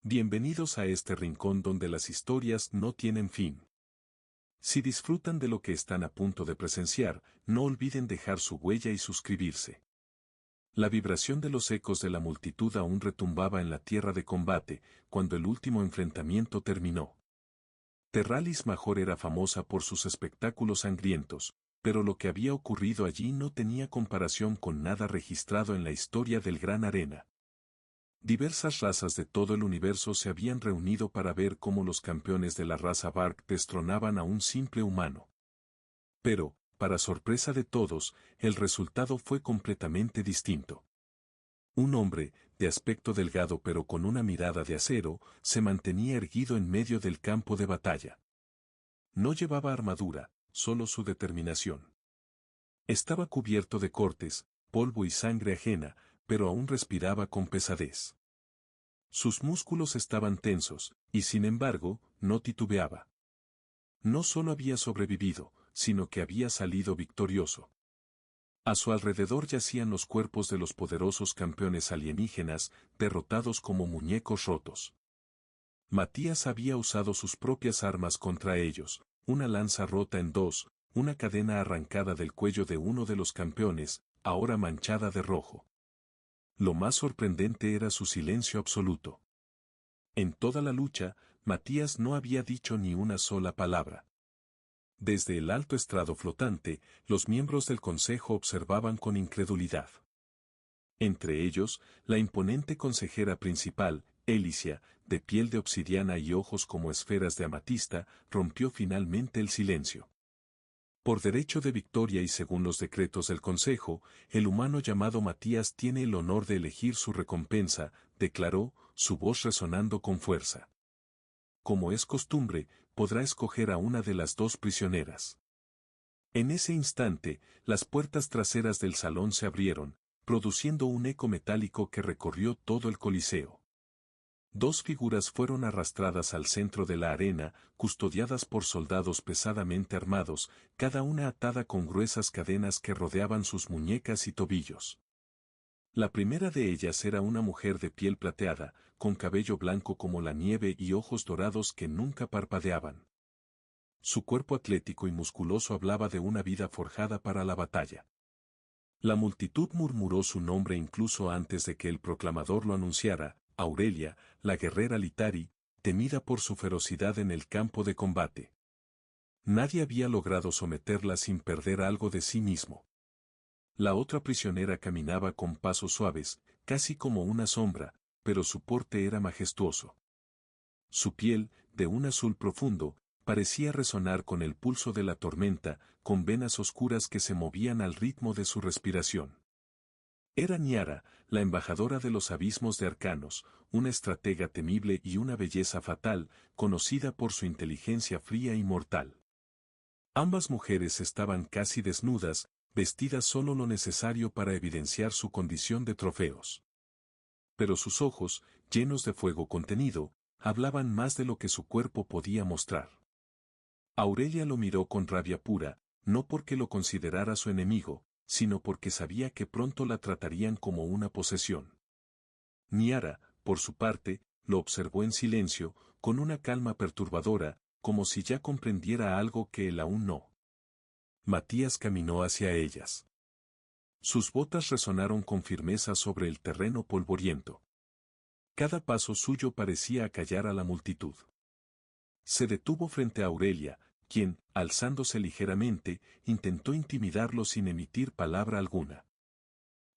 Bienvenidos a este rincón donde las historias no tienen fin. Si disfrutan de lo que están a punto de presenciar, no olviden dejar su huella y suscribirse. La vibración de los ecos de la multitud aún retumbaba en la tierra de combate, cuando el último enfrentamiento terminó. Terralis Major era famosa por sus espectáculos sangrientos, pero lo que había ocurrido allí no tenía comparación con nada registrado en la historia del Gran Arena. Diversas razas de todo el universo se habían reunido para ver cómo los campeones de la raza Bark destronaban a un simple humano. Pero, para sorpresa de todos, el resultado fue completamente distinto. Un hombre, de aspecto delgado pero con una mirada de acero, se mantenía erguido en medio del campo de batalla. No llevaba armadura, solo su determinación. Estaba cubierto de cortes, polvo y sangre ajena, pero aún respiraba con pesadez. Sus músculos estaban tensos, y sin embargo, no titubeaba. No solo había sobrevivido, sino que había salido victorioso. A su alrededor yacían los cuerpos de los poderosos campeones alienígenas, derrotados como muñecos rotos. Matías había usado sus propias armas contra ellos, una lanza rota en dos, una cadena arrancada del cuello de uno de los campeones, ahora manchada de rojo. Lo más sorprendente era su silencio absoluto. En toda la lucha, Matías no había dicho ni una sola palabra. Desde el alto estrado flotante, los miembros del consejo observaban con incredulidad. Entre ellos, la imponente consejera principal, Elicia, de piel de obsidiana y ojos como esferas de amatista, rompió finalmente el silencio. Por derecho de victoria y según los decretos del Consejo, el humano llamado Matías tiene el honor de elegir su recompensa, declaró, su voz resonando con fuerza. Como es costumbre, podrá escoger a una de las dos prisioneras. En ese instante, las puertas traseras del salón se abrieron, produciendo un eco metálico que recorrió todo el coliseo. Dos figuras fueron arrastradas al centro de la arena, custodiadas por soldados pesadamente armados, cada una atada con gruesas cadenas que rodeaban sus muñecas y tobillos. La primera de ellas era una mujer de piel plateada, con cabello blanco como la nieve y ojos dorados que nunca parpadeaban. Su cuerpo atlético y musculoso hablaba de una vida forjada para la batalla. La multitud murmuró su nombre incluso antes de que el proclamador lo anunciara: Aurelia, la guerrera Litari, temida por su ferocidad en el campo de combate. Nadie había logrado someterla sin perder algo de sí mismo. La otra prisionera caminaba con pasos suaves, casi como una sombra, pero su porte era majestuoso. Su piel, de un azul profundo, parecía resonar con el pulso de la tormenta, con venas oscuras que se movían al ritmo de su respiración. Era Niara, la embajadora de los abismos de Arcanos, una estratega temible y una belleza fatal, conocida por su inteligencia fría y mortal. Ambas mujeres estaban casi desnudas, vestidas solo lo necesario para evidenciar su condición de trofeos. Pero sus ojos, llenos de fuego contenido, hablaban más de lo que su cuerpo podía mostrar. Aurelia lo miró con rabia pura, no porque lo considerara su enemigo, sino porque sabía que pronto la tratarían como una posesión. Niara, por su parte, lo observó en silencio, con una calma perturbadora, como si ya comprendiera algo que él aún no. Matías caminó hacia ellas. Sus botas resonaron con firmeza sobre el terreno polvoriento. Cada paso suyo parecía acallar a la multitud. Se detuvo frente a Aurelia, quien, alzándose ligeramente, intentó intimidarlo sin emitir palabra alguna.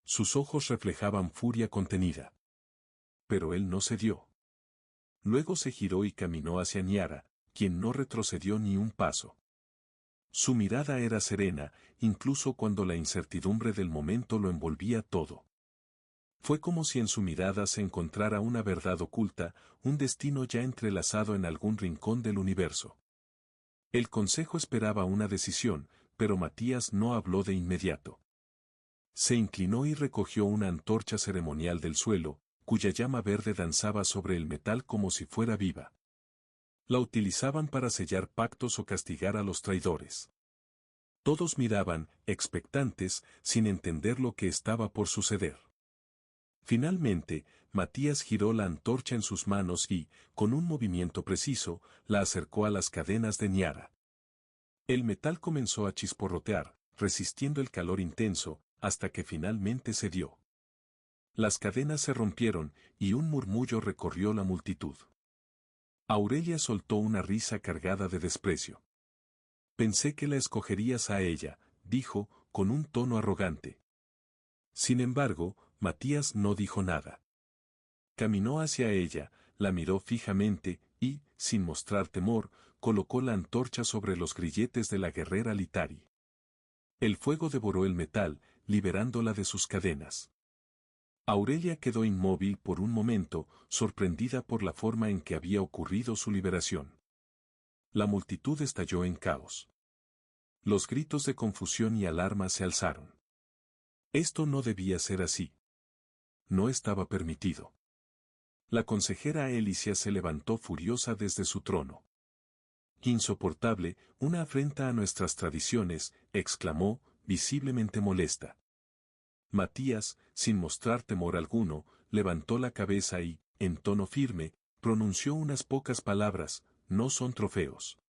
Sus ojos reflejaban furia contenida. Pero él no cedió. Luego se giró y caminó hacia Niara, quien no retrocedió ni un paso. Su mirada era serena, incluso cuando la incertidumbre del momento lo envolvía todo. Fue como si en su mirada se encontrara una verdad oculta, un destino ya entrelazado en algún rincón del universo. El consejo esperaba una decisión, pero Matías no habló de inmediato. Se inclinó y recogió una antorcha ceremonial del suelo, cuya llama verde danzaba sobre el metal como si fuera viva. La utilizaban para sellar pactos o castigar a los traidores. Todos miraban, expectantes, sin entender lo que estaba por suceder. Finalmente, Matías giró la antorcha en sus manos y, con un movimiento preciso, la acercó a las cadenas de Niara. El metal comenzó a chisporrotear, resistiendo el calor intenso, hasta que finalmente cedió. Las cadenas se rompieron, y un murmullo recorrió la multitud. Aurelia soltó una risa cargada de desprecio. Pensé que la escogerías a ella, dijo, con un tono arrogante. Sin embargo, Matías no dijo nada. Caminó hacia ella, la miró fijamente, y, sin mostrar temor, colocó la antorcha sobre los grilletes de la guerrera Litari. El fuego devoró el metal, liberándola de sus cadenas. Aurelia quedó inmóvil por un momento, sorprendida por la forma en que había ocurrido su liberación. La multitud estalló en caos. Los gritos de confusión y alarma se alzaron. Esto no debía ser así. No estaba permitido. La consejera Elicia se levantó furiosa desde su trono. Insoportable, una afrenta a nuestras tradiciones, exclamó, visiblemente molesta. Matías, sin mostrar temor alguno, levantó la cabeza y, en tono firme, pronunció unas pocas palabras, no son trofeos.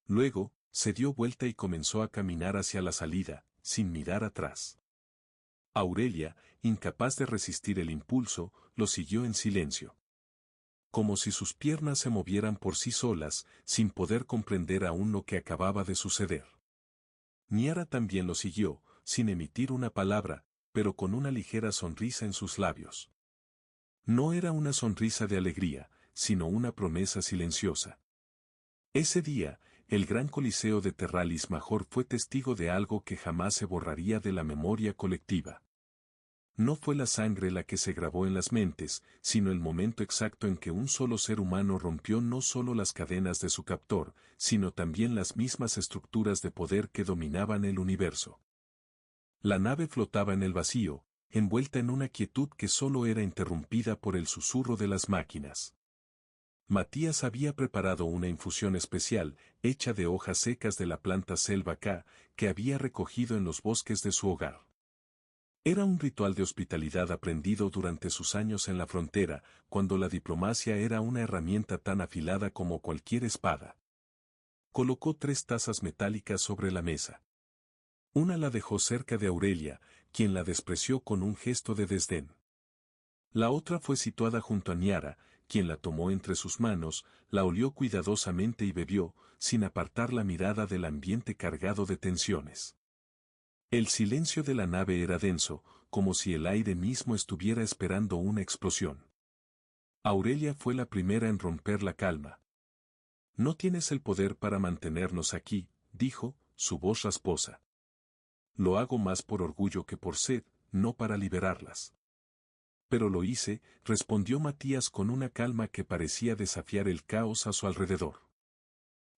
Luego, se dio vuelta y comenzó a caminar hacia la salida, sin mirar atrás. Aurelia, incapaz de resistir el impulso, lo siguió en silencio. Como si sus piernas se movieran por sí solas, sin poder comprender aún lo que acababa de suceder. Niara también lo siguió, sin emitir una palabra, pero con una ligera sonrisa en sus labios. No era una sonrisa de alegría, sino una promesa silenciosa. Ese día, el gran coliseo de Terralis Major fue testigo de algo que jamás se borraría de la memoria colectiva. No fue la sangre la que se grabó en las mentes, sino el momento exacto en que un solo ser humano rompió no solo las cadenas de su captor, sino también las mismas estructuras de poder que dominaban el universo. La nave flotaba en el vacío, envuelta en una quietud que solo era interrumpida por el susurro de las máquinas. Matías había preparado una infusión especial, hecha de hojas secas de la planta selva K, que había recogido en los bosques de su hogar. Era un ritual de hospitalidad aprendido durante sus años en la frontera, cuando la diplomacia era una herramienta tan afilada como cualquier espada. Colocó 3 tazas metálicas sobre la mesa. Una la dejó cerca de Aurelia, quien la despreció con un gesto de desdén. La otra fue situada junto a Niara, quien la tomó entre sus manos, la olió cuidadosamente y bebió, sin apartar la mirada del ambiente cargado de tensiones. El silencio de la nave era denso, como si el aire mismo estuviera esperando una explosión. Aurelia fue la primera en romper la calma. No tienes el poder para mantenernos aquí, dijo, su voz rasposa. Lo hago más por orgullo que por sed, no para liberarlas. Pero lo hice, respondió Matías con una calma que parecía desafiar el caos a su alrededor.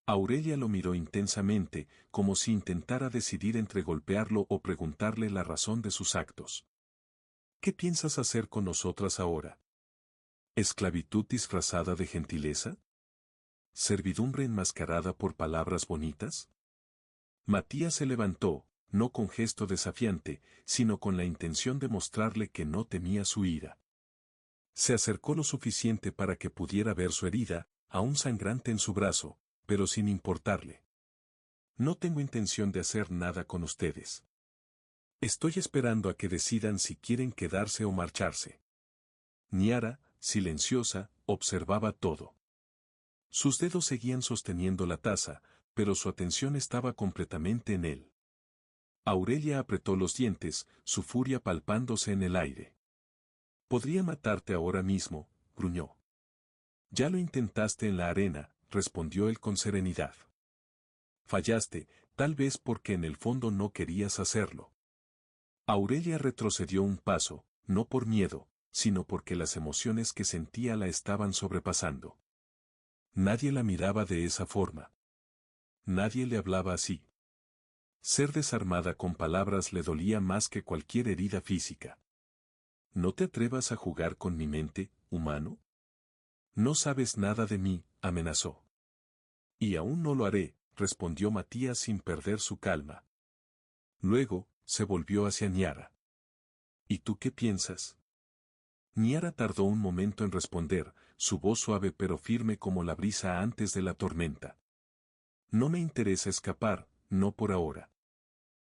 Aurelia lo miró intensamente, como si intentara decidir entre golpearlo o preguntarle la razón de sus actos. ¿Qué piensas hacer con nosotras ahora? ¿Esclavitud disfrazada de gentileza? ¿Servidumbre enmascarada por palabras bonitas? Matías se levantó, no con gesto desafiante, sino con la intención de mostrarle que no temía su ira. Se acercó lo suficiente para que pudiera ver su herida, aún sangrante en su brazo, pero sin importarle. No tengo intención de hacer nada con ustedes. Estoy esperando a que decidan si quieren quedarse o marcharse. Niara, silenciosa, observaba todo. Sus dedos seguían sosteniendo la taza, pero su atención estaba completamente en él. Aurelia apretó los dientes, su furia palpándose en el aire. Podría matarte ahora mismo, gruñó. Ya lo intentaste en la arena, respondió él con serenidad. Fallaste, tal vez porque en el fondo no querías hacerlo. Aurelia retrocedió un paso, no por miedo, sino porque las emociones que sentía la estaban sobrepasando. Nadie la miraba de esa forma. Nadie le hablaba así. Ser desarmada con palabras le dolía más que cualquier herida física. ¿No te atrevas a jugar con mi mente, humano? No sabes nada de mí, amenazó. Y aún no lo haré, respondió Matías sin perder su calma. Luego, se volvió hacia Niara. ¿Y tú qué piensas? Niara tardó un momento en responder, su voz suave pero firme como la brisa antes de la tormenta. No me interesa escapar, no por ahora.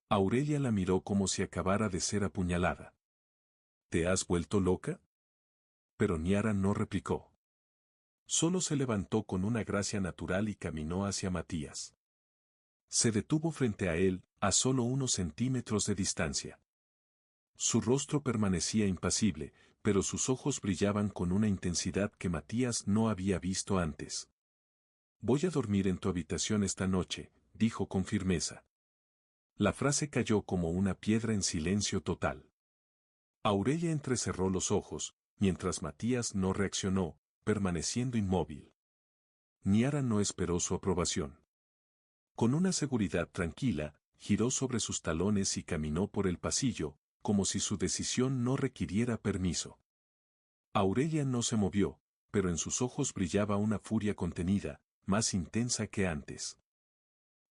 Aurelia la miró como si acabara de ser apuñalada. ¿Te has vuelto loca? Pero Niara no replicó. Solo se levantó con una gracia natural y caminó hacia Matías. Se detuvo frente a él, a solo unos centímetros de distancia. Su rostro permanecía impasible, pero sus ojos brillaban con una intensidad que Matías no había visto antes. Voy a dormir en tu habitación esta noche, dijo con firmeza. La frase cayó como una piedra en silencio total. Aurelia entrecerró los ojos, mientras Matías no reaccionó, permaneciendo inmóvil. Niara no esperó su aprobación. Con una seguridad tranquila, giró sobre sus talones y caminó por el pasillo, como si su decisión no requiriera permiso. Aurelia no se movió, pero en sus ojos brillaba una furia contenida, más intensa que antes.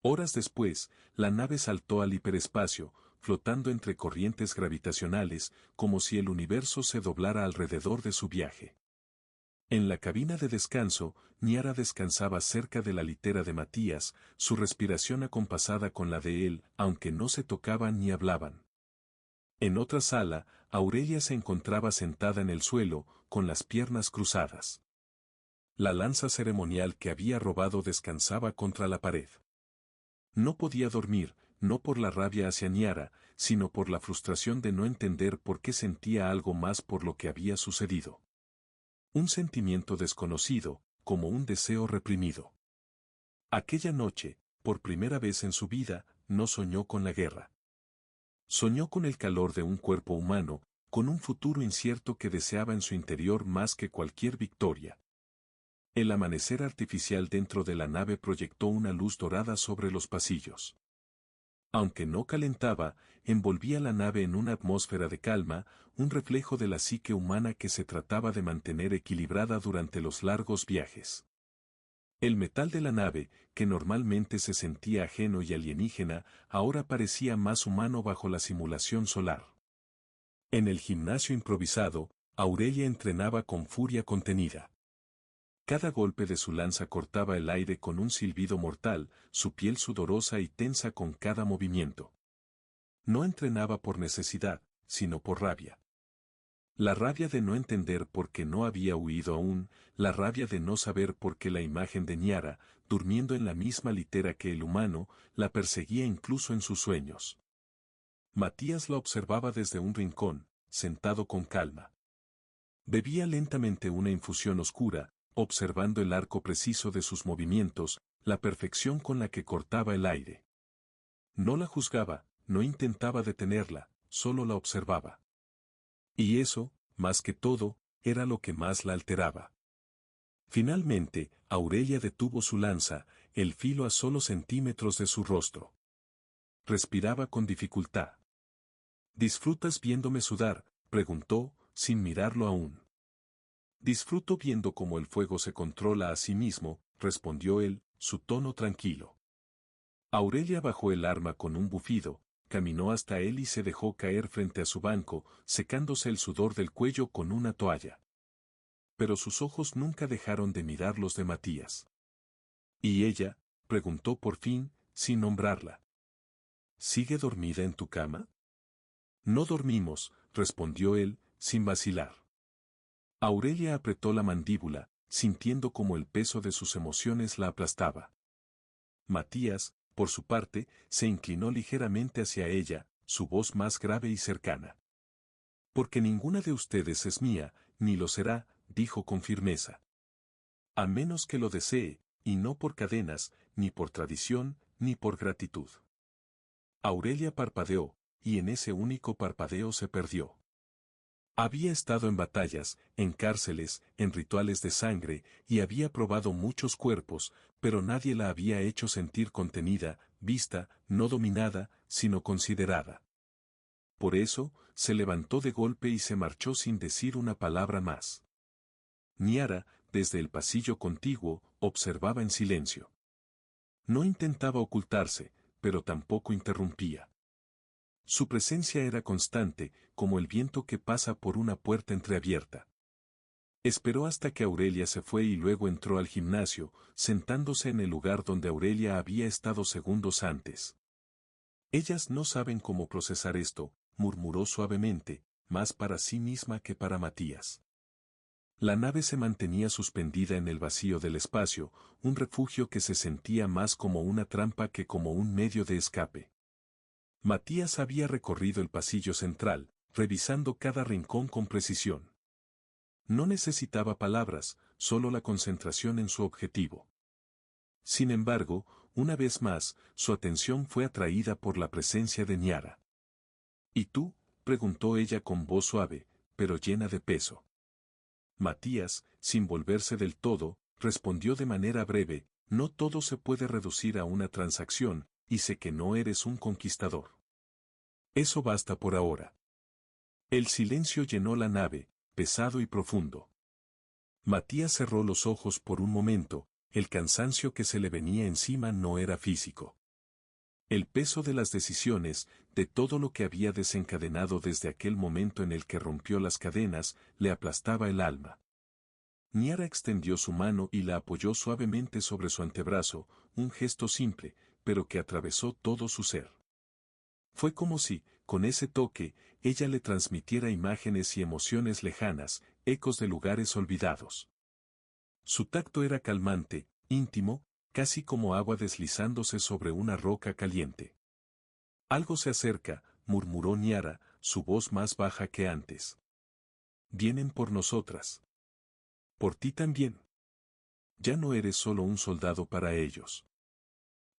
Horas después, la nave saltó al hiperespacio, flotando entre corrientes gravitacionales, como si el universo se doblara alrededor de su viaje. En la cabina de descanso, Niara descansaba cerca de la litera de Matías, su respiración acompasada con la de él, aunque no se tocaban ni hablaban. En otra sala, Aurelia se encontraba sentada en el suelo, con las piernas cruzadas. La lanza ceremonial que había robado descansaba contra la pared. No podía dormir, no por la rabia hacia Niara, sino por la frustración de no entender por qué sentía algo más por lo que había sucedido. Un sentimiento desconocido, como un deseo reprimido. Aquella noche, por primera vez en su vida, no soñó con la guerra. Soñó con el calor de un cuerpo humano, con un futuro incierto que deseaba en su interior más que cualquier victoria. El amanecer artificial dentro de la nave proyectó una luz dorada sobre los pasillos. Aunque no calentaba, envolvía la nave en una atmósfera de calma, un reflejo de la psique humana que se trataba de mantener equilibrada durante los largos viajes. El metal de la nave, que normalmente se sentía ajeno y alienígena, ahora parecía más humano bajo la simulación solar. En el gimnasio improvisado, Aurelia entrenaba con furia contenida. Cada golpe de su lanza cortaba el aire con un silbido mortal, su piel sudorosa y tensa con cada movimiento. No entrenaba por necesidad, sino por rabia. La rabia de no entender por qué no había huido aún, la rabia de no saber por qué la imagen de Niara, durmiendo en la misma litera que el humano, la perseguía incluso en sus sueños. Matías la observaba desde un rincón, sentado con calma. Bebía lentamente una infusión oscura, observando el arco preciso de sus movimientos, la perfección con la que cortaba el aire. No la juzgaba, no intentaba detenerla, solo la observaba. Y eso, más que todo, era lo que más la alteraba. Finalmente, Aurelia detuvo su lanza, el filo a solo centímetros de su rostro. Respiraba con dificultad. ¿Disfrutas viéndome sudar?, preguntó, sin mirarlo aún. Disfruto viendo cómo el fuego se controla a sí mismo, respondió él, su tono tranquilo. Aurelia bajó el arma con un bufido, caminó hasta él y se dejó caer frente a su banco, secándose el sudor del cuello con una toalla. Pero sus ojos nunca dejaron de mirar los de Matías. ¿Y ella?, preguntó por fin, sin nombrarla. ¿Sigue dormida en tu cama? No dormimos, respondió él, sin vacilar. Aurelia apretó la mandíbula, sintiendo como el peso de sus emociones la aplastaba. Matías, por su parte, se inclinó ligeramente hacia ella, su voz más grave y cercana. Porque ninguna de ustedes es mía, ni lo será, dijo con firmeza. A menos que lo desee, y no por cadenas, ni por tradición, ni por gratitud. Aurelia parpadeó, y en ese único parpadeo se perdió. Había estado en batallas, en cárceles, en rituales de sangre, y había probado muchos cuerpos, pero nadie la había hecho sentir contenida, vista, no dominada, sino considerada. Por eso, se levantó de golpe y se marchó sin decir una palabra más. Niara, desde el pasillo contiguo, observaba en silencio. No intentaba ocultarse, pero tampoco interrumpía. Su presencia era constante, como el viento que pasa por una puerta entreabierta. Esperó hasta que Aurelia se fue y luego entró al gimnasio, sentándose en el lugar donde Aurelia había estado segundos antes. Ellas no saben cómo procesar esto, murmuró suavemente, más para sí misma que para Matías. La nave se mantenía suspendida en el vacío del espacio, un refugio que se sentía más como una trampa que como un medio de escape. Matías había recorrido el pasillo central, revisando cada rincón con precisión. No necesitaba palabras, solo la concentración en su objetivo. Sin embargo, una vez más, su atención fue atraída por la presencia de Niara. ¿Y tú?, preguntó ella con voz suave, pero llena de peso. Matías, sin volverse del todo, respondió de manera breve, no todo se puede reducir a una transacción, y sé que no eres un conquistador. Eso basta por ahora. El silencio llenó la nave, pesado y profundo. Matías cerró los ojos por un momento, el cansancio que se le venía encima no era físico. El peso de las decisiones, de todo lo que había desencadenado desde aquel momento en el que rompió las cadenas, le aplastaba el alma. Niara extendió su mano y la apoyó suavemente sobre su antebrazo, un gesto simple, pero que atravesó todo su ser. Fue como si, con ese toque, ella le transmitiera imágenes y emociones lejanas, ecos de lugares olvidados. Su tacto era calmante, íntimo, casi como agua deslizándose sobre una roca caliente. Algo se acerca, murmuró Niara, su voz más baja que antes. Vienen por nosotras. Por ti también. Ya no eres solo un soldado para ellos.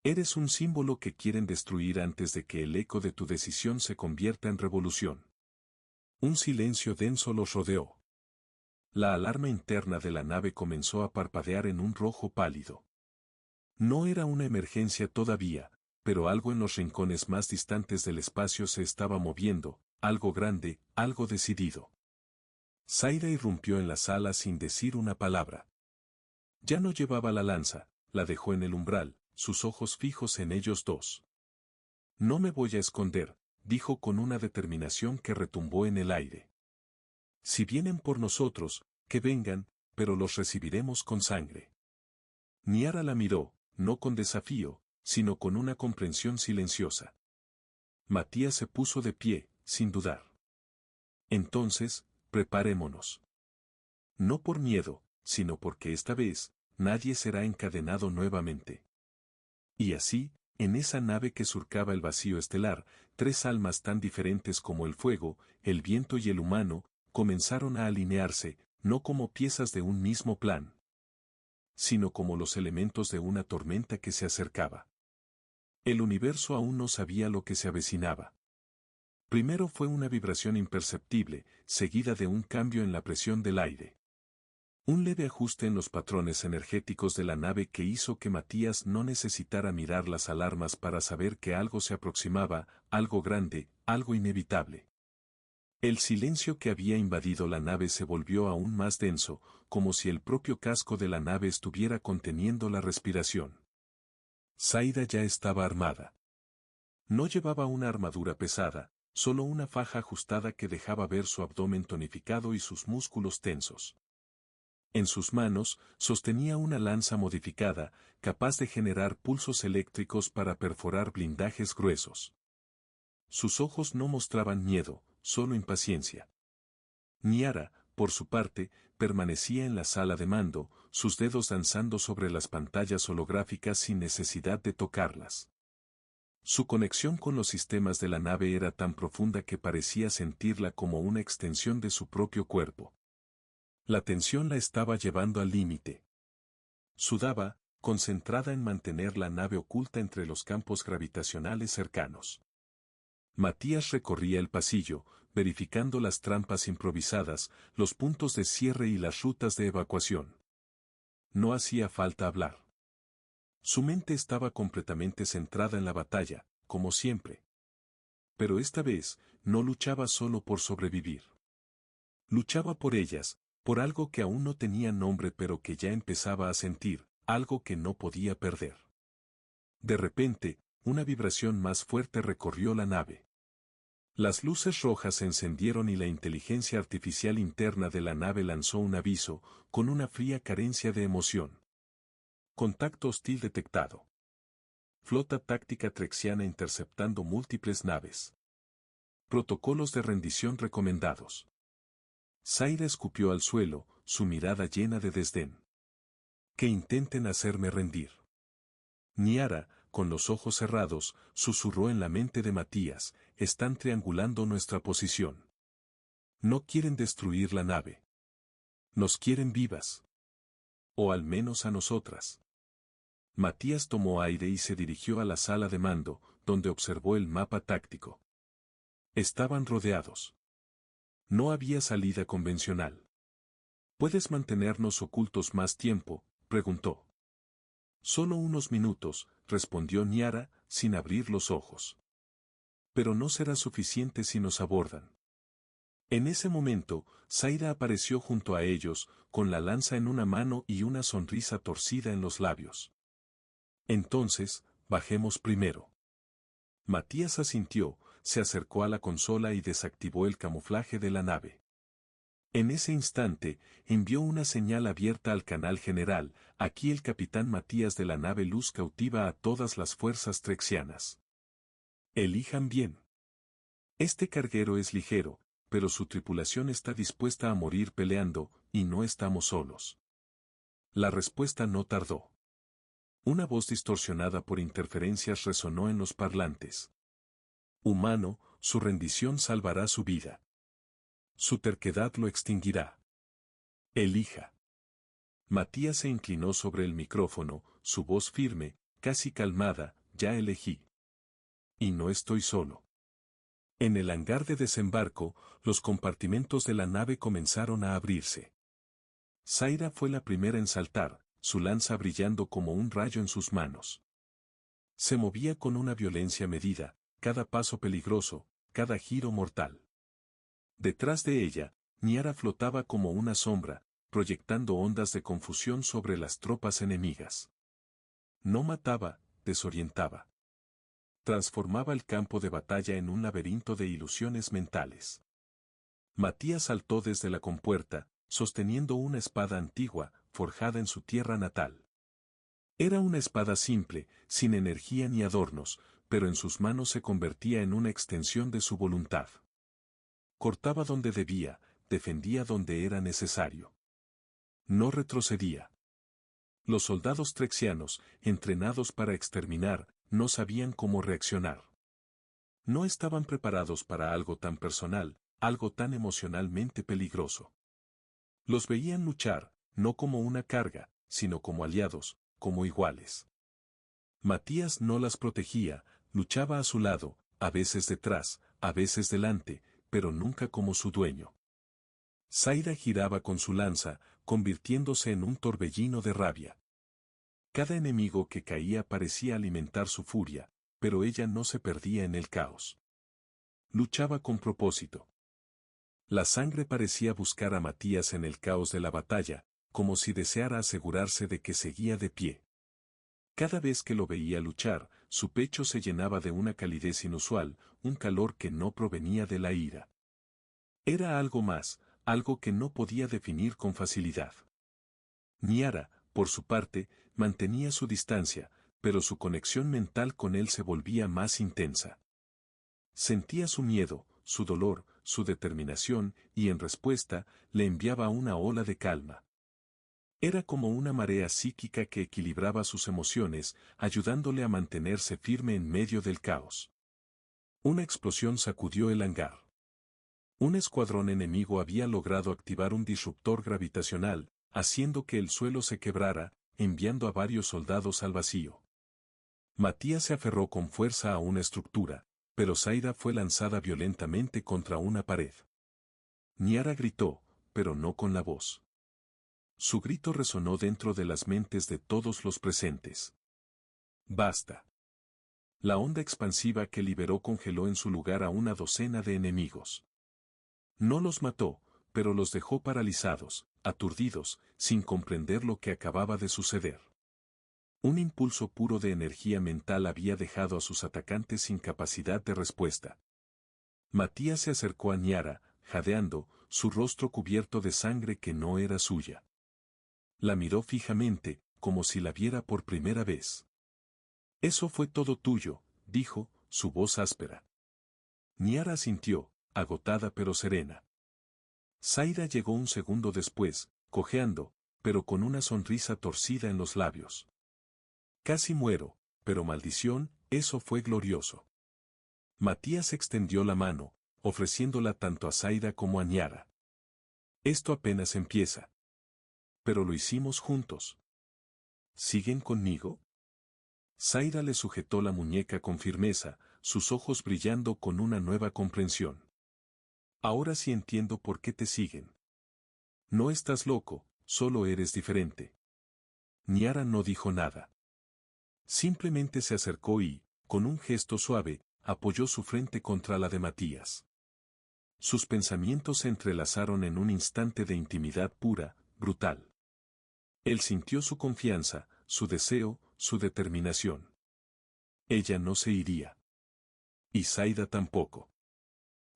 Eres un símbolo que quieren destruir antes de que el eco de tu decisión se convierta en revolución. Un silencio denso los rodeó. La alarma interna de la nave comenzó a parpadear en un rojo pálido. No era una emergencia todavía, pero algo en los rincones más distantes del espacio se estaba moviendo, algo grande, algo decidido. Zaida irrumpió en la sala sin decir una palabra. Ya no llevaba la lanza, la dejó en el umbral, sus ojos fijos en ellos dos. No me voy a esconder, dijo con una determinación que retumbó en el aire. Si vienen por nosotros, que vengan, pero los recibiremos con sangre. Niara la miró, no con desafío, sino con una comprensión silenciosa. Matías se puso de pie, sin dudar. Entonces, preparémonos. No por miedo, sino porque esta vez, nadie será encadenado nuevamente. Y así, en esa nave que surcaba el vacío estelar, tres almas tan diferentes como el fuego, el viento y el humano, comenzaron a alinearse, no como piezas de un mismo plan, sino como los elementos de una tormenta que se acercaba. El universo aún no sabía lo que se avecinaba. Primero fue una vibración imperceptible, seguida de un cambio en la presión del aire. Un leve ajuste en los patrones energéticos de la nave que hizo que Matías no necesitara mirar las alarmas para saber que algo se aproximaba, algo grande, algo inevitable. El silencio que había invadido la nave se volvió aún más denso, como si el propio casco de la nave estuviera conteniendo la respiración. Zaida ya estaba armada. No llevaba una armadura pesada, solo una faja ajustada que dejaba ver su abdomen tonificado y sus músculos tensos. En sus manos, sostenía una lanza modificada, capaz de generar pulsos eléctricos para perforar blindajes gruesos. Sus ojos no mostraban miedo, solo impaciencia. Niara, por su parte, permanecía en la sala de mando, sus dedos danzando sobre las pantallas holográficas sin necesidad de tocarlas. Su conexión con los sistemas de la nave era tan profunda que parecía sentirla como una extensión de su propio cuerpo. La tensión la estaba llevando al límite. Sudaba, concentrada en mantener la nave oculta entre los campos gravitacionales cercanos. Matías recorría el pasillo, verificando las trampas improvisadas, los puntos de cierre y las rutas de evacuación. No hacía falta hablar. Su mente estaba completamente centrada en la batalla, como siempre. Pero esta vez, no luchaba solo por sobrevivir. Luchaba por ellas, por algo que aún no tenía nombre pero que ya empezaba a sentir, algo que no podía perder. De repente, una vibración más fuerte recorrió la nave. Las luces rojas se encendieron y la inteligencia artificial interna de la nave lanzó un aviso, con una fría carencia de emoción. Contacto hostil detectado. Flota táctica trexiana interceptando múltiples naves. Protocolos de rendición recomendados. Zaira escupió al suelo, su mirada llena de desdén. Que intenten hacerme rendir. Niara, con los ojos cerrados, susurró en la mente de Matías, están triangulando nuestra posición. No quieren destruir la nave. Nos quieren vivas. O al menos a nosotras. Matías tomó aire y se dirigió a la sala de mando, donde observó el mapa táctico. Estaban rodeados. No había salida convencional. ¿Puedes mantenernos ocultos más tiempo?, preguntó. Solo unos minutos, respondió Niara, sin abrir los ojos. Pero no será suficiente si nos abordan. En ese momento, Zaira apareció junto a ellos, con la lanza en una mano y una sonrisa torcida en los labios. Entonces, bajemos primero. Matías asintió, se acercó a la consola y desactivó el camuflaje de la nave. En ese instante, envió una señal abierta al canal general, aquí el capitán Matías de la nave Luz cautiva a todas las fuerzas trexianas. Elijan bien. Este carguero es ligero, pero su tripulación está dispuesta a morir peleando, y no estamos solos. La respuesta no tardó. Una voz distorsionada por interferencias resonó en los parlantes. Humano, su rendición salvará su vida. Su terquedad lo extinguirá. Elija. Matías se inclinó sobre el micrófono, su voz firme, casi calmada, ya elegí. Y no estoy solo. En el hangar de desembarco, los compartimentos de la nave comenzaron a abrirse. Zaira fue la primera en saltar, su lanza brillando como un rayo en sus manos. Se movía con una violencia medida, cada paso peligroso, cada giro mortal. Detrás de ella, Niara flotaba como una sombra, proyectando ondas de confusión sobre las tropas enemigas. No mataba, desorientaba. Transformaba el campo de batalla en un laberinto de ilusiones mentales. Matías saltó desde la compuerta, sosteniendo una espada antigua, forjada en su tierra natal. Era una espada simple, sin energía ni adornos, pero en sus manos se convertía en una extensión de su voluntad. Cortaba donde debía, defendía donde era necesario. No retrocedía. Los soldados trexianos, entrenados para exterminar, no sabían cómo reaccionar. No estaban preparados para algo tan personal, algo tan emocionalmente peligroso. Los veían luchar, no como una carga, sino como aliados, como iguales. Matías no las protegía, luchaba a su lado, a veces detrás, a veces delante, pero nunca como su dueño. Zaira giraba con su lanza, convirtiéndose en un torbellino de rabia. Cada enemigo que caía parecía alimentar su furia, pero ella no se perdía en el caos. Luchaba con propósito. La sangre parecía buscar a Matías en el caos de la batalla, como si deseara asegurarse de que seguía de pie. Cada vez que lo veía luchar, su pecho se llenaba de una calidez inusual, un calor que no provenía de la ira. Era algo más, algo que no podía definir con facilidad. Niara, por su parte, mantenía su distancia, pero su conexión mental con él se volvía más intensa. Sentía su miedo, su dolor, su determinación, y en respuesta, le enviaba una ola de calma. Era como una marea psíquica que equilibraba sus emociones, ayudándole a mantenerse firme en medio del caos. Una explosión sacudió el hangar. Un escuadrón enemigo había logrado activar un disruptor gravitacional, haciendo que el suelo se quebrara, enviando a varios soldados al vacío. Matías se aferró con fuerza a una estructura, pero Zaira fue lanzada violentamente contra una pared. Niara gritó, pero no con la voz. Su grito resonó dentro de las mentes de todos los presentes. Basta. La onda expansiva que liberó congeló en su lugar a una docena de enemigos. No los mató, pero los dejó paralizados, aturdidos, sin comprender lo que acababa de suceder. Un impulso puro de energía mental había dejado a sus atacantes sin capacidad de respuesta. Matías se acercó a Niara, jadeando, su rostro cubierto de sangre que no era suya. La miró fijamente, como si la viera por primera vez. Eso fue todo tuyo, dijo, su voz áspera. Niara asintió, agotada pero serena. Zaira llegó un segundo después, cojeando, pero con una sonrisa torcida en los labios. Casi muero, pero maldición, eso fue glorioso. Matías extendió la mano, ofreciéndola tanto a Zaira como a Niara. Esto apenas empieza. Pero lo hicimos juntos. ¿Siguen conmigo? Zaira le sujetó la muñeca con firmeza, sus ojos brillando con una nueva comprensión. Ahora sí entiendo por qué te siguen. No estás loco, solo eres diferente. Niara no dijo nada. Simplemente se acercó y, con un gesto suave, apoyó su frente contra la de Matías. Sus pensamientos se entrelazaron en un instante de intimidad pura, brutal. Él sintió su confianza, su deseo, su determinación. Ella no se iría. Y Zaida tampoco.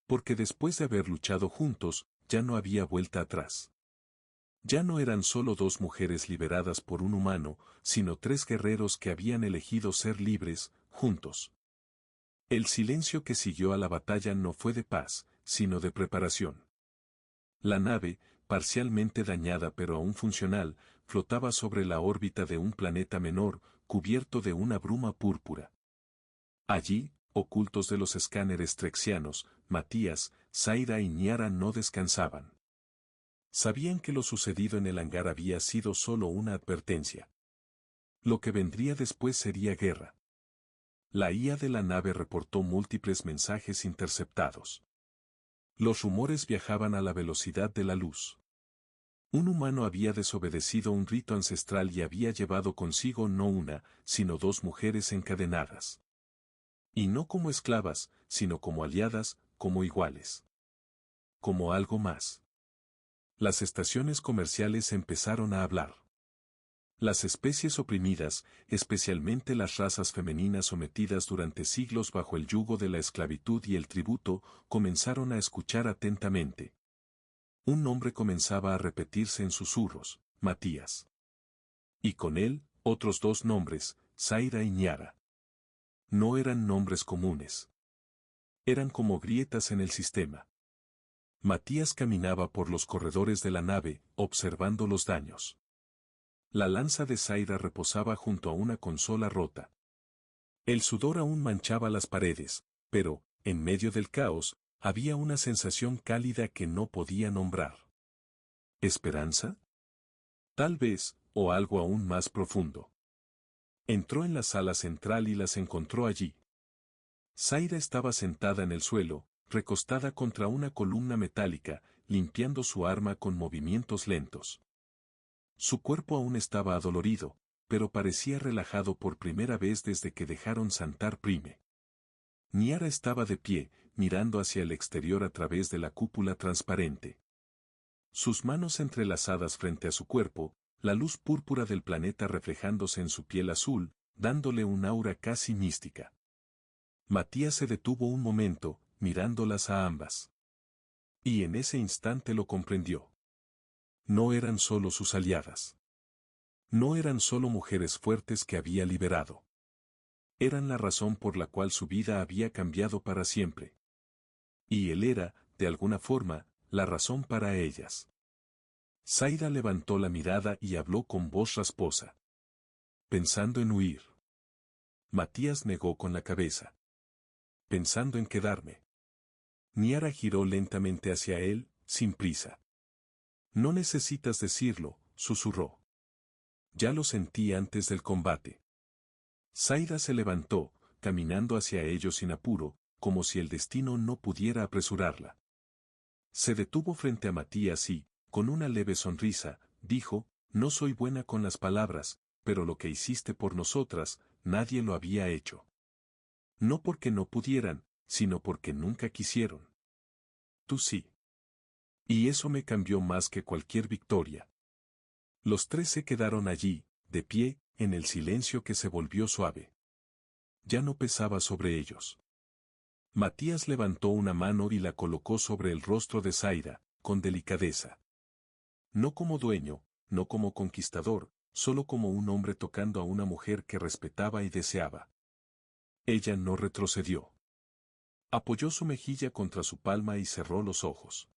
Porque después de haber luchado juntos, ya no había vuelta atrás. Ya no eran solo dos mujeres liberadas por un humano, sino tres guerreros que habían elegido ser libres, juntos. El silencio que siguió a la batalla no fue de paz, sino de preparación. La nave, parcialmente dañada pero aún funcional, flotaba sobre la órbita de un planeta menor, cubierto de una bruma púrpura. Allí, ocultos de los escáneres trexianos, Matías, Zaira y Niara no descansaban. Sabían que lo sucedido en el hangar había sido solo una advertencia. Lo que vendría después sería guerra. La IA de la nave reportó múltiples mensajes interceptados. Los rumores viajaban a la velocidad de la luz. Un humano había desobedecido un rito ancestral y había llevado consigo no una, sino dos mujeres encadenadas. Y no como esclavas, sino como aliadas, como iguales. Como algo más. Las estaciones comerciales empezaron a hablar. Las especies oprimidas, especialmente las razas femeninas sometidas durante siglos bajo el yugo de la esclavitud y el tributo, comenzaron a escuchar atentamente. Un nombre comenzaba a repetirse en susurros, Matías. Y con él, otros dos nombres, Zaira y Niara. No eran nombres comunes. Eran como grietas en el sistema. Matías caminaba por los corredores de la nave, observando los daños. La lanza de Zaira reposaba junto a una consola rota. El sudor aún manchaba las paredes, pero, en medio del caos, había una sensación cálida que no podía nombrar. ¿Esperanza? Tal vez, o algo aún más profundo. Entró en la sala central y las encontró allí. Zaira estaba sentada en el suelo, recostada contra una columna metálica, limpiando su arma con movimientos lentos. Su cuerpo aún estaba adolorido, pero parecía relajado por primera vez desde que dejaron Santar Prime. Niara estaba de pie, mirando hacia el exterior a través de la cúpula transparente. Sus manos entrelazadas frente a su cuerpo, la luz púrpura del planeta reflejándose en su piel azul, dándole un aura casi mística. Matías se detuvo un momento, mirándolas a ambas. Y en ese instante lo comprendió. No eran solo sus aliadas. No eran solo mujeres fuertes que había liberado. Eran la razón por la cual su vida había cambiado para siempre. Y él era, de alguna forma, la razón para ellas. Zaira levantó la mirada y habló con voz rasposa. Pensando en huir. Matías negó con la cabeza. Pensando en quedarme. Niara giró lentamente hacia él, sin prisa. No necesitas decirlo, susurró. Ya lo sentí antes del combate. Zaira se levantó, caminando hacia ellos sin apuro, como si el destino no pudiera apresurarla. Se detuvo frente a Matías y, con una leve sonrisa, dijo, no soy buena con las palabras, pero lo que hiciste por nosotras, nadie lo había hecho. No porque no pudieran, sino porque nunca quisieron. Tú sí. Y eso me cambió más que cualquier victoria. Los tres se quedaron allí, de pie, en el silencio que se volvió suave. Ya no pesaba sobre ellos. Matías levantó una mano y la colocó sobre el rostro de Zaida, con delicadeza. No como dueño, no como conquistador, solo como un hombre tocando a una mujer que respetaba y deseaba. Ella no retrocedió. Apoyó su mejilla contra su palma y cerró los ojos.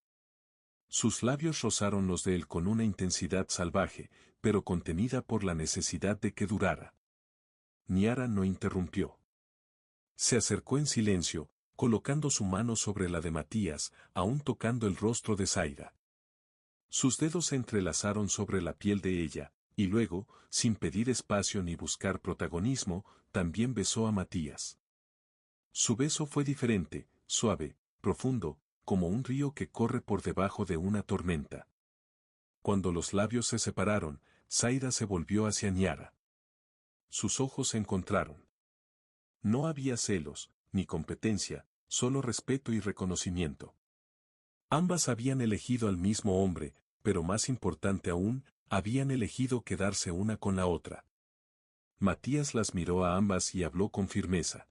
Sus labios rozaron los de él con una intensidad salvaje, pero contenida por la necesidad de que durara. Niara no interrumpió. Se acercó en silencio, colocando su mano sobre la de Matías, aún tocando el rostro de Zaida. Sus dedos se entrelazaron sobre la piel de ella, y luego, sin pedir espacio ni buscar protagonismo, también besó a Matías. Su beso fue diferente, suave, profundo, como un río que corre por debajo de una tormenta. Cuando los labios se separaron, Zaida se volvió hacia Niara. Sus ojos se encontraron. No había celos, ni competencia, solo respeto y reconocimiento. Ambas habían elegido al mismo hombre, pero más importante aún, habían elegido quedarse una con la otra. Matías las miró a ambas y habló con firmeza.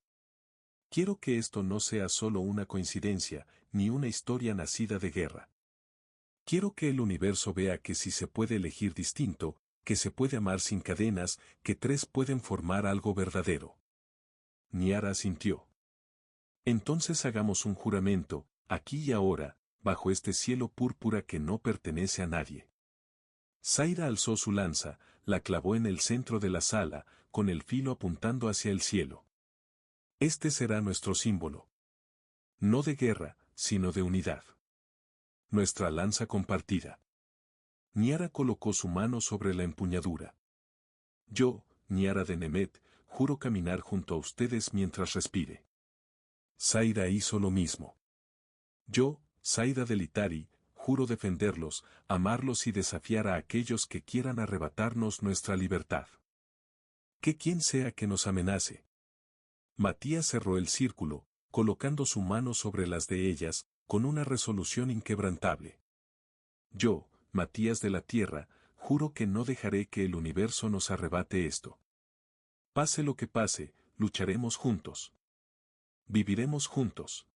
Quiero que esto no sea solo una coincidencia, ni una historia nacida de guerra. Quiero que el universo vea que si se puede elegir distinto, que se puede amar sin cadenas, que tres pueden formar algo verdadero. Niara asintió. Entonces hagamos un juramento, aquí y ahora, bajo este cielo púrpura que no pertenece a nadie. Zaida alzó su lanza, la clavó en el centro de la sala, con el filo apuntando hacia el cielo. Este será nuestro símbolo. No de guerra, sino de unidad. Nuestra lanza compartida. Niara colocó su mano sobre la empuñadura. Yo, Niara de Nemet, juro caminar junto a ustedes mientras respire. Zaida hizo lo mismo. Yo, Zaida de Litari, juro defenderlos, amarlos y desafiar a aquellos que quieran arrebatarnos nuestra libertad. Que quien sea que nos amenace. Matías cerró el círculo, colocando su mano sobre las de ellas, con una resolución inquebrantable. Yo, Matías de la Tierra, juro que no dejaré que el universo nos arrebate esto. Pase lo que pase, lucharemos juntos. Viviremos juntos.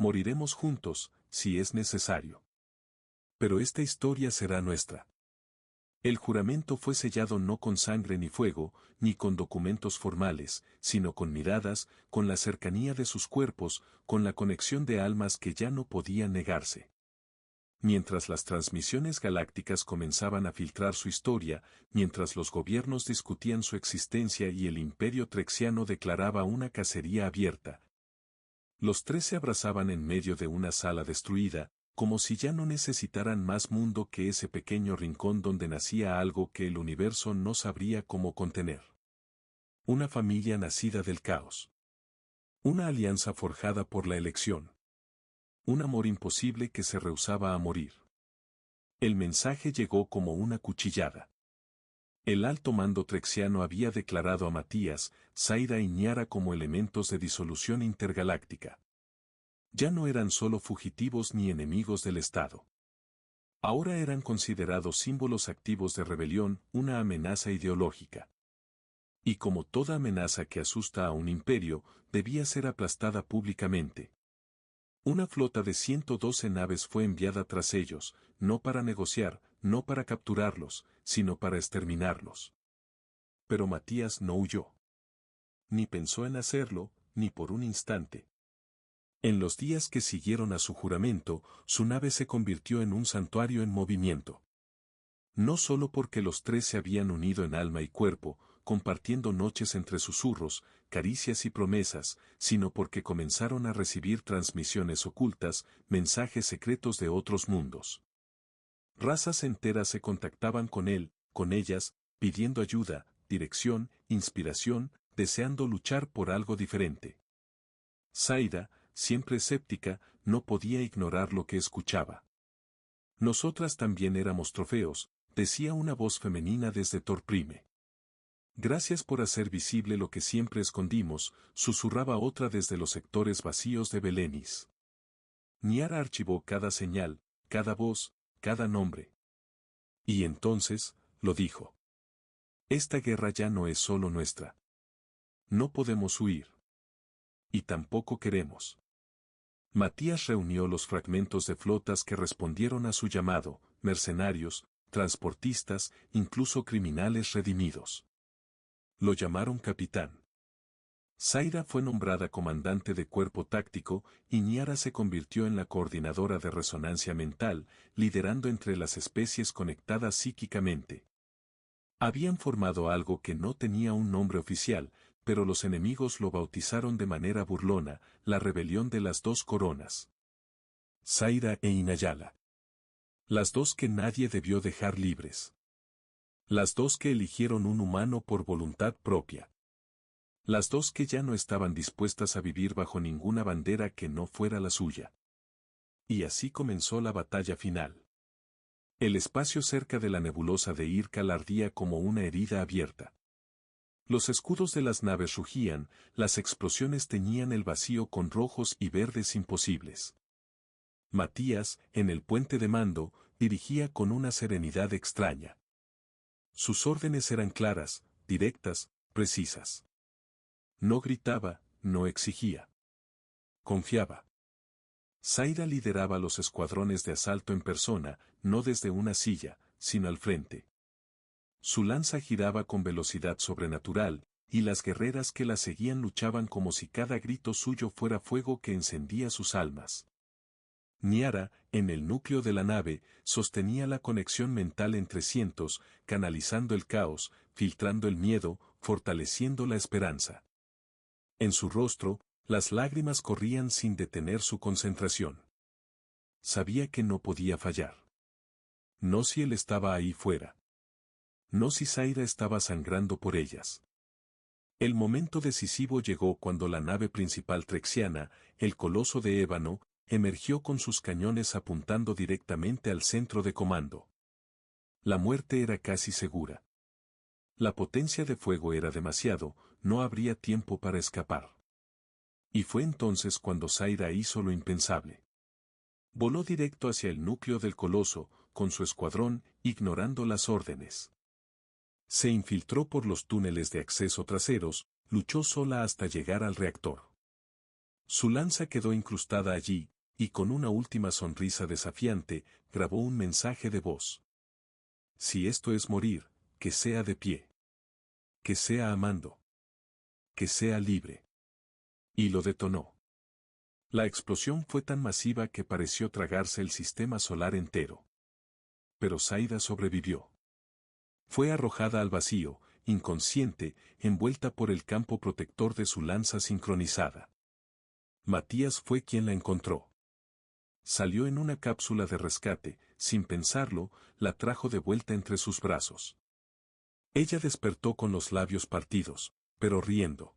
Moriremos juntos, si es necesario. Pero esta historia será nuestra. El juramento fue sellado no con sangre ni fuego, ni con documentos formales, sino con miradas, con la cercanía de sus cuerpos, con la conexión de almas que ya no podían negarse. Mientras las transmisiones galácticas comenzaban a filtrar su historia, mientras los gobiernos discutían su existencia y el imperio trexiano declaraba una cacería abierta, los tres se abrazaban en medio de una sala destruida, como si ya no necesitaran más mundo que ese pequeño rincón donde nacía algo que el universo no sabría cómo contener. Una familia nacida del caos. Una alianza forjada por la elección. Un amor imposible que se rehusaba a morir. El mensaje llegó como una cuchillada. El alto mando trexiano había declarado a Matías, Zaida y Niara como elementos de disolución intergaláctica. Ya no eran solo fugitivos ni enemigos del Estado. Ahora eran considerados símbolos activos de rebelión, una amenaza ideológica. Y como toda amenaza que asusta a un imperio, debía ser aplastada públicamente. Una flota de 112 naves fue enviada tras ellos, no para negociar, no para capturarlos, sino para exterminarlos. Pero Matías no huyó. Ni pensó en hacerlo, ni por un instante. En los días que siguieron a su juramento, su nave se convirtió en un santuario en movimiento. No solo porque los tres se habían unido en alma y cuerpo, compartiendo noches entre susurros, caricias y promesas, sino porque comenzaron a recibir transmisiones ocultas, mensajes secretos de otros mundos. Razas enteras se contactaban con él, con ellas, pidiendo ayuda, dirección, inspiración, deseando luchar por algo diferente. Zaida, siempre escéptica, no podía ignorar lo que escuchaba. Nosotras también éramos trofeos, decía una voz femenina desde Torprime. Gracias por hacer visible lo que siempre escondimos, susurraba otra desde los sectores vacíos de Belenis. Niara archivó cada señal, cada voz, cada nombre. Y entonces, lo dijo. Esta guerra ya no es solo nuestra. No podemos huir. Y tampoco queremos. Matías reunió los fragmentos de flotas que respondieron a su llamado, mercenarios, transportistas, incluso criminales redimidos. Lo llamaron capitán. Zaira fue nombrada comandante de cuerpo táctico y Niara se convirtió en la coordinadora de resonancia mental, liderando entre las especies conectadas psíquicamente. Habían formado algo que no tenía un nombre oficial, pero los enemigos lo bautizaron de manera burlona, la rebelión de las dos coronas. Zaira e Inayala. Las dos que nadie debió dejar libres. Las dos que eligieron un humano por voluntad propia. Las dos que ya no estaban dispuestas a vivir bajo ninguna bandera que no fuera la suya. Y así comenzó la batalla final. El espacio cerca de la nebulosa de Irkal ardía como una herida abierta. Los escudos de las naves rugían, las explosiones teñían el vacío con rojos y verdes imposibles. Matías, en el puente de mando, dirigía con una serenidad extraña. Sus órdenes eran claras, directas, precisas. No gritaba, no exigía. Confiaba. Zaira lideraba los escuadrones de asalto en persona, no desde una silla, sino al frente. Su lanza giraba con velocidad sobrenatural, y las guerreras que la seguían luchaban como si cada grito suyo fuera fuego que encendía sus almas. Niara, en el núcleo de la nave, sostenía la conexión mental entre cientos, canalizando el caos, filtrando el miedo, fortaleciendo la esperanza. En su rostro, las lágrimas corrían sin detener su concentración. Sabía que no podía fallar. No si él estaba ahí fuera. No si Zaira estaba sangrando por ellas. El momento decisivo llegó cuando la nave principal trexiana, el coloso de ébano, emergió con sus cañones apuntando directamente al centro de comando. La muerte era casi segura. La potencia de fuego era demasiado, no habría tiempo para escapar. Y fue entonces cuando Zaira hizo lo impensable. Voló directo hacia el núcleo del coloso, con su escuadrón, ignorando las órdenes. Se infiltró por los túneles de acceso traseros, luchó sola hasta llegar al reactor. Su lanza quedó incrustada allí, y con una última sonrisa desafiante, grabó un mensaje de voz. Si esto es morir, que sea de pie. Que sea amando. Que sea libre. Y lo detonó. La explosión fue tan masiva que pareció tragarse el sistema solar entero. Pero Zaira sobrevivió. Fue arrojada al vacío, inconsciente, envuelta por el campo protector de su lanza sincronizada. Matías fue quien la encontró. Salió en una cápsula de rescate, sin pensarlo, la trajo de vuelta entre sus brazos. Ella despertó con los labios partidos, pero riendo.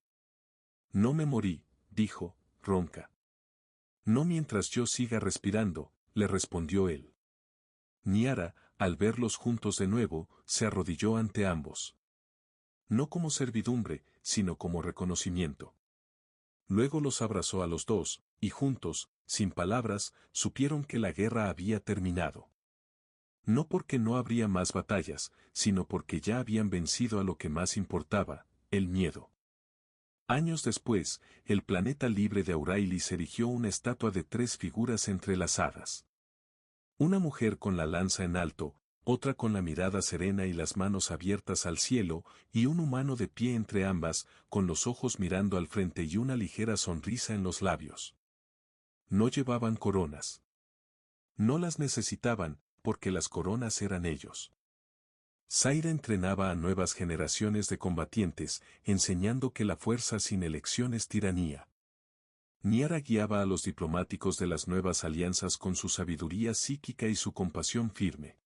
No me morí, dijo, ronca. No mientras yo siga respirando, le respondió él. Niara, al verlos juntos de nuevo, se arrodilló ante ambos. No como servidumbre, sino como reconocimiento. Luego los abrazó a los dos, y juntos, sin palabras, supieron que la guerra había terminado. No porque no habría más batallas, sino porque ya habían vencido a lo que más importaba, el miedo. Años después, el planeta libre de Aurailis erigió una estatua de 3 figuras entrelazadas. Una mujer con la lanza en alto, otra con la mirada serena y las manos abiertas al cielo, y un humano de pie entre ambas, con los ojos mirando al frente y una ligera sonrisa en los labios. No llevaban coronas. No las necesitaban, porque las coronas eran ellos. Zaira entrenaba a nuevas generaciones de combatientes, enseñando que la fuerza sin elección es tiranía. Niara guiaba a los diplomáticos de las nuevas alianzas con su sabiduría psíquica y su compasión firme.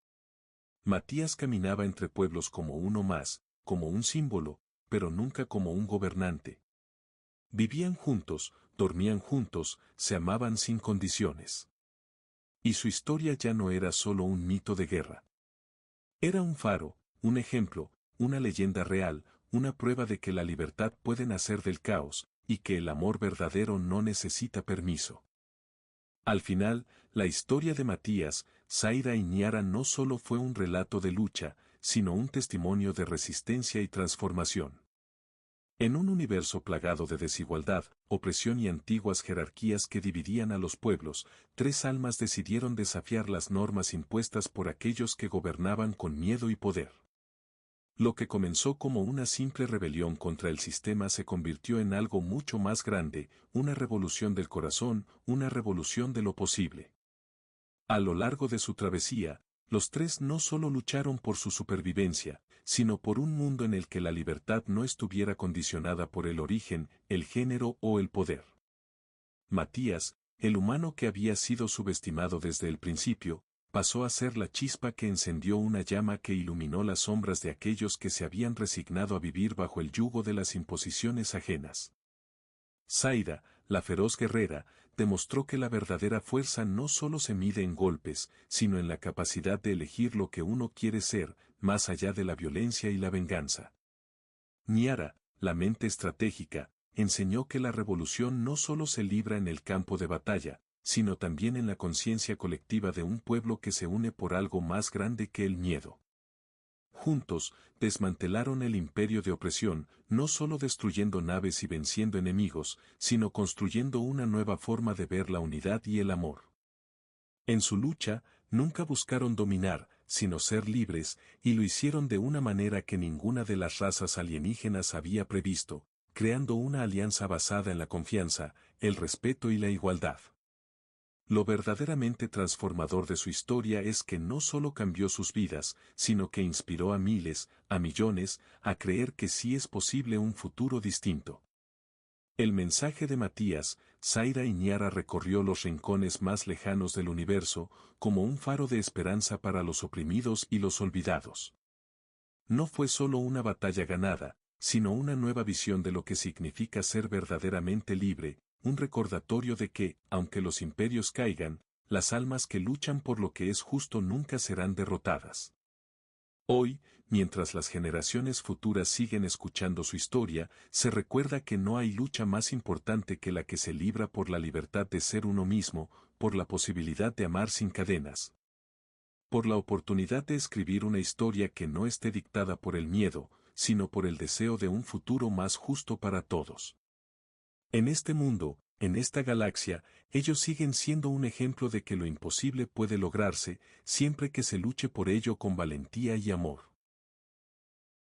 Matías caminaba entre pueblos como uno más, como un símbolo, pero nunca como un gobernante. Vivían juntos, dormían juntos, se amaban sin condiciones. Y su historia ya no era solo un mito de guerra. Era un faro, un ejemplo, una leyenda real, una prueba de que la libertad puede nacer del caos, y que el amor verdadero no necesita permiso. Al final, la historia de Matías, Zaira y Niara no solo fue un relato de lucha, sino un testimonio de resistencia y transformación. En un universo plagado de desigualdad, opresión y antiguas jerarquías que dividían a los pueblos, tres almas decidieron desafiar las normas impuestas por aquellos que gobernaban con miedo y poder. Lo que comenzó como una simple rebelión contra el sistema se convirtió en algo mucho más grande, una revolución del corazón, una revolución de lo posible. A lo largo de su travesía, los tres no solo lucharon por su supervivencia, sino por un mundo en el que la libertad no estuviera condicionada por el origen, el género o el poder. Matías, el humano que había sido subestimado desde el principio, pasó a ser la chispa que encendió una llama que iluminó las sombras de aquellos que se habían resignado a vivir bajo el yugo de las imposiciones ajenas. Zaida, la feroz guerrera, demostró que la verdadera fuerza no solo se mide en golpes, sino en la capacidad de elegir lo que uno quiere ser, más allá de la violencia y la venganza. Niara, la mente estratégica, enseñó que la revolución no solo se libra en el campo de batalla, sino también en la conciencia colectiva de un pueblo que se une por algo más grande que el miedo. Juntos, desmantelaron el imperio de opresión, no solo destruyendo naves y venciendo enemigos, sino construyendo una nueva forma de ver la unidad y el amor. En su lucha, nunca buscaron dominar, sino ser libres, y lo hicieron de una manera que ninguna de las razas alienígenas había previsto, creando una alianza basada en la confianza, el respeto y la igualdad. Lo verdaderamente transformador de su historia es que no solo cambió sus vidas, sino que inspiró a miles, a millones, a creer que sí es posible un futuro distinto. El mensaje de Matías, Zaida y Niara recorrió los rincones más lejanos del universo, como un faro de esperanza para los oprimidos y los olvidados. No fue solo una batalla ganada, sino una nueva visión de lo que significa ser verdaderamente libre, un recordatorio de que, aunque los imperios caigan, las almas que luchan por lo que es justo nunca serán derrotadas. Hoy, mientras las generaciones futuras siguen escuchando su historia, se recuerda que no hay lucha más importante que la que se libra por la libertad de ser uno mismo, por la posibilidad de amar sin cadenas. Por la oportunidad de escribir una historia que no esté dictada por el miedo, sino por el deseo de un futuro más justo para todos. En este mundo, en esta galaxia, ellos siguen siendo un ejemplo de que lo imposible puede lograrse, siempre que se luche por ello con valentía y amor.